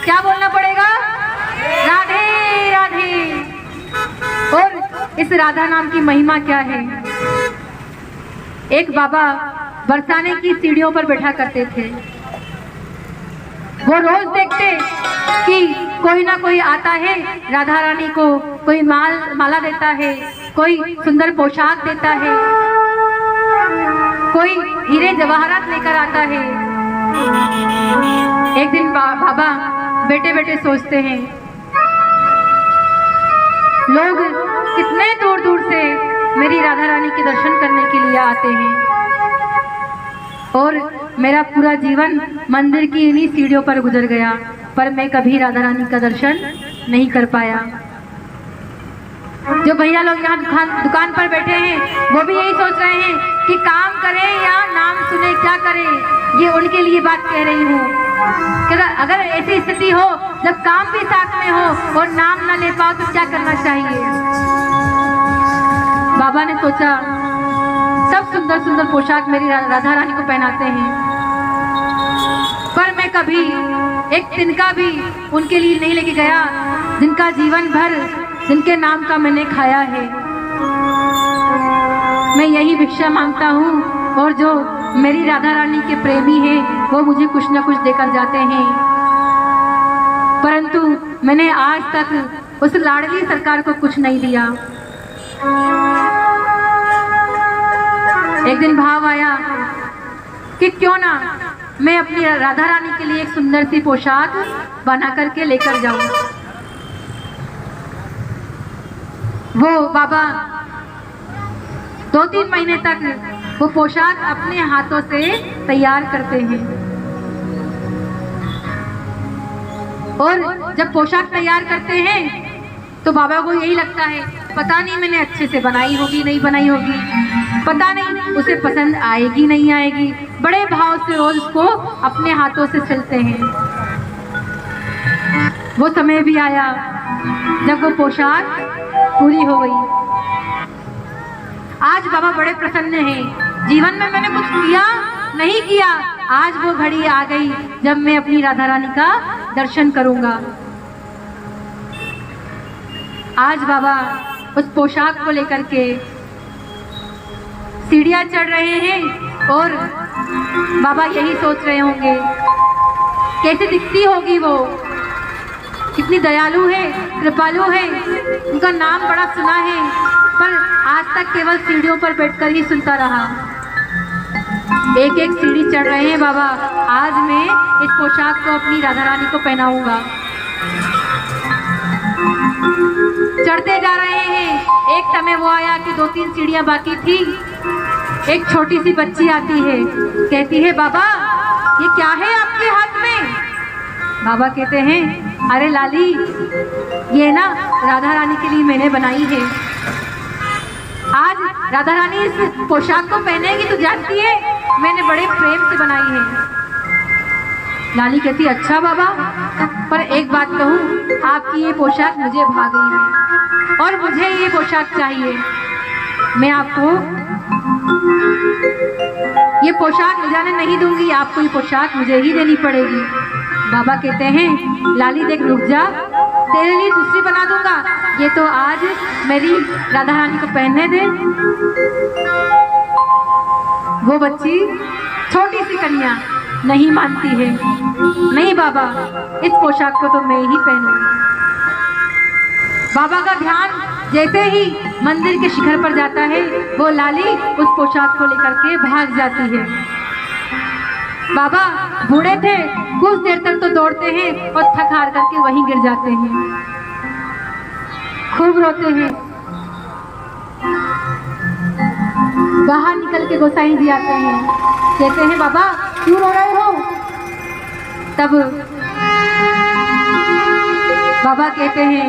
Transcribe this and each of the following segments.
क्या बोलना पड़ेगा? राधे राधे। और इस राधा नाम की महिमा क्या है? एक बाबा बरसाने की सीढ़ियों पर बैठा करते थे। वो रोज देखते कि कोई ना कोई आता है, राधा रानी को कोई माला देता है, कोई सुंदर पोशाक देता है, कोई हीरे जवाहरात लेकर आता है। एक दिन बाबा बेटे बेटे सोचते हैं, लोग कितने दूर दूर से मेरी राधा रानी के दर्शन करने के लिए आते हैं और मेरा पूरा जीवन मंदिर की इन्हीं सीढ़ियों पर गुजर गया, पर मैं कभी राधा रानी का दर्शन नहीं कर पाया। जो भैया लोग यहाँ दुकान पर बैठे हैं वो भी यही सोच रहे हैं कि काम करें या नाम सुने, क्या करें। ये उनके लिए बात कह रही हूँ कि अगर ऐसी स्थिति हो जब काम भी साथ में हो और नाम न ले पाओ तो क्या करना चाहिए। बाबा ने सोचा सब सुंदर सुंदर पोशाक मेरी राधा रानी को पहनाते हैं, पर मैं कभी एक तिनका भी उनके लिए नहीं लेके गया जिनका जीवन भर जिनके नाम का मैंने खाया है। मैं यही भिक्षा मांगता हूँ और जो मेरी राधा रानी के प्रेमी हैं वो मुझे कुछ न कुछ देकर जाते हैं, परंतु मैंने आज तक उस लाडली सरकार को कुछ नहीं दिया। एक दिन भाव आया कि क्यों ना मैं अपनी राधा रानी के लिए एक सुंदर सी पोशाक बना करके लेकर जाऊं। वो बाबा 2-3 महीने तक वो पोशाक अपने हाथों से तैयार करते हैं और जब पोशाक तैयार करते हैं तो बाबा को यही लगता है पता नहीं मैंने अच्छे से बनाई होगी नहीं बनाई होगी, पता नहीं उसे पसंद आएगी नहीं आएगी। बड़े भाव से रोज उसको अपने हाथों से सिलते हैं। वो समय भी आया जब वो पोशाक पूरी हो गई। आज बाबा बड़े प्रसन्न हैं। जीवन में मैंने कुछ किया नहीं किया, आज वो घड़ी आ गई जब मैं अपनी राधा रानी का दर्शन करूंगा। आज बाबा उस पोशाक को लेकर के सीढ़ियां चढ़ रहे हैं और बाबा यही सोच रहे होंगे कैसे दिखती होगी वो, कितनी दयालु है, कृपालु है। उनका नाम बड़ा सुना है पर आज तक केवल सीढ़ियों पर बैठकर ही सुनता रहा। एक एक सीढ़ी चढ़ रहे हैं बाबा। आज मैं इस पोशाक को अपनी राधा रानी को पहनाऊंगा। चढ़ते जा रहे हैं। एक समय वो आया कि 2-3 सीढ़ियां बाकी थी। एक छोटी सी बच्ची आती है, कहती है बाबा ये क्या है आपके हाथ में? बाबा कहते हैं अरे लाली ये ना राधा रानी के लिए मैंने बनाई है। आज राधा रानी इस पोशाक को पहनेगी तो जानती है मैंने बड़े प्रेम से बनाई है। लाली कहती अच्छा बाबा, पर एक बात कहूँ, आपकी ये पोशाक मुझे भा गई है और मुझे ये पोशाक चाहिए। मैं आपको ये पोशाक ले जाने नहीं दूंगी, आपको ये पोशाक मुझे ही देनी पड़ेगी। बाबा कहते हैं लाली देख रुक जा, तेरे लिए दूसरी बना दूंगा, ये तो आज मेरी राधा रानी को पहनने दे। वो बच्ची छोटी सी कन्या नहीं मानती है, नहीं बाबा इस पोशाक को तो मैं ही पहनूंगी। बाबा का ध्यान जैसे ही मंदिर के शिखर पर जाता है वो लाली उस पोशाक को लेकर के भाग जाती है। बाबा बूढ़े थे, कुछ देर तक तो दौड़ते हैं और थक हार करके वहीं गिर जाते हैं, खूब रोते हैं। बाहर निकल के गोसाई जी आते हैं, कहते हैं बाबा क्यों रो रहे हो? तब बाबा कहते हैं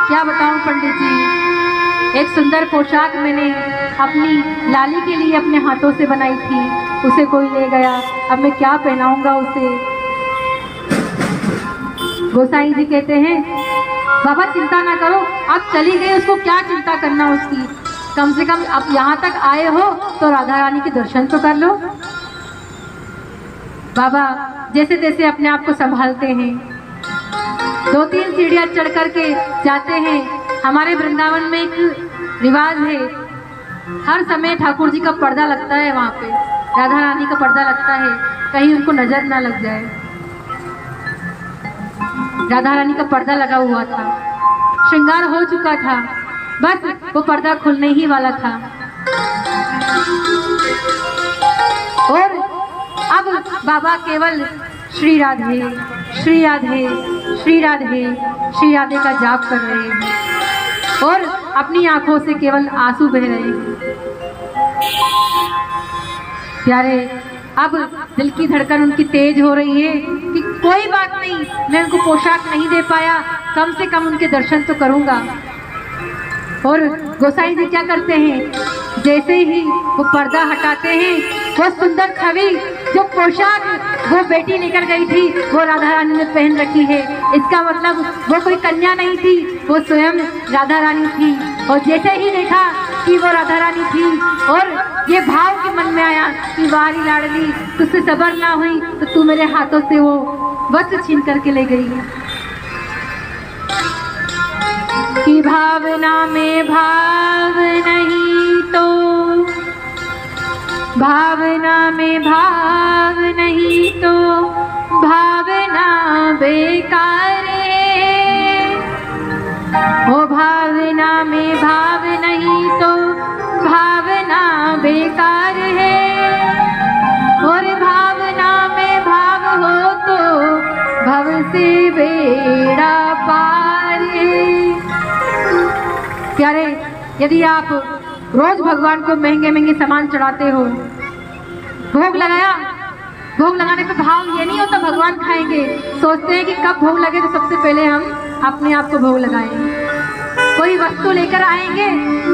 क्या बताऊं पंडित जी, एक सुंदर पोशाक मैंने अपनी लाली के लिए अपने हाथों से बनाई थी, उसे कोई ले गया, अब मैं क्या पहनाऊंगा उसे। गोसाई जी कहते हैं बाबा चिंता ना करो, आप चली गई उसको क्या चिंता करना उसकी, कम से कम आप यहाँ तक आए हो तो राधा रानी के दर्शन तो कर लो। बाबा जैसे तैसे अपने आप को संभालते हैं। 2-3 सीढ़ियां चढ़ करके जाते हैं। हमारे वृंदावन में एक रिवाज है, हर समय ठाकुर जी का पर्दा लगता है, वहाँ पे राधा रानी का पर्दा लगता है, कहीं उनको नजर ना लग जाए। राधा रानी का पर्दा लगा हुआ था, श्रृंगार हो चुका था, बस वो पर्दा खुलने ही वाला था। और अब बाबा केवल श्री राधे श्री राधे श्री राधे श्री राधे का जाप कर रहे हैं और अपनी आंखों से केवल आंसू बह रहे हैं। प्यारे, अब दिल की धड़कन उनकी तेज हो रही है कि कोई बात नहीं, मैं उनको पोशाक नहीं दे पाया, कम से कम उनके दर्शन तो करूंगा। और गोसाई जी क्या करते हैं, जैसे ही वो पर्दा हटाते हैं, वो सुंदर छवि, जो पोशाक वो बेटी लेकर गई थी, वो राधा रानी ने पहन रखी है। इसका मतलब वो कोई कन्या नहीं थी, वो स्वयं राधा रानी थी। और जैसे ही देखा कि वो राधा रानी थी और ये भाव के मन में आया कि वारी लाडली, तुझसे सबर ना हुई तो तू मेरे हाथों से वो वस्त्र छीन करके ले गई। कि भावना में भाव नहीं तो, भावना में भाव नहीं तो भावना बेकार है। ओ भावना में भाव नहीं तो भावना बेकार है। और भावना में भाव हो तो भव से बेड़ा पार है। प्यारे, यदि आप रोज भगवान को महंगे महंगे सामान चढ़ाते हो, भोग लगाया, भोग लगाने पे भाव ये नहीं होता भगवान खाएंगे, सोचते हैं कि कब भोग लगे तो सबसे पहले हम अपने आप को भोग लगाएंगे। कोई वस्तु लेकर आएंगे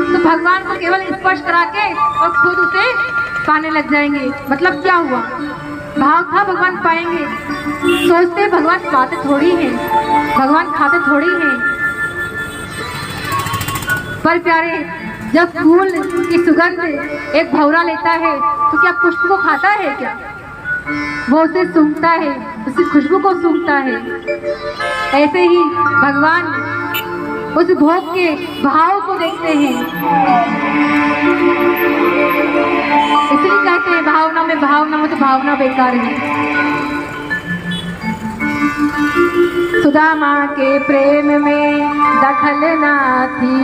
तो भगवान को केवल स्पर्श करा के और खुद उसे पाने लग जाएंगे। मतलब क्या हुआ, भाव था भगवान पाएंगे, सोचते भगवान पाते थोड़ी हैं, भगवान खाते थोड़ी हैं। पर प्यारे, जब फूल की सुगंध एक भौरा लेता है तो क्या पुष्प को खाता है क्या? वो उसे सूंघता है, उसी खुशबू को सूंघता है। ऐसे ही भगवान उस भोग के भाव को देखते हैं। इसलिए कहते हैं भावना में भाव ना हो तो भावना बेकार है। सुदामा के प्रेम में दखल ना थी।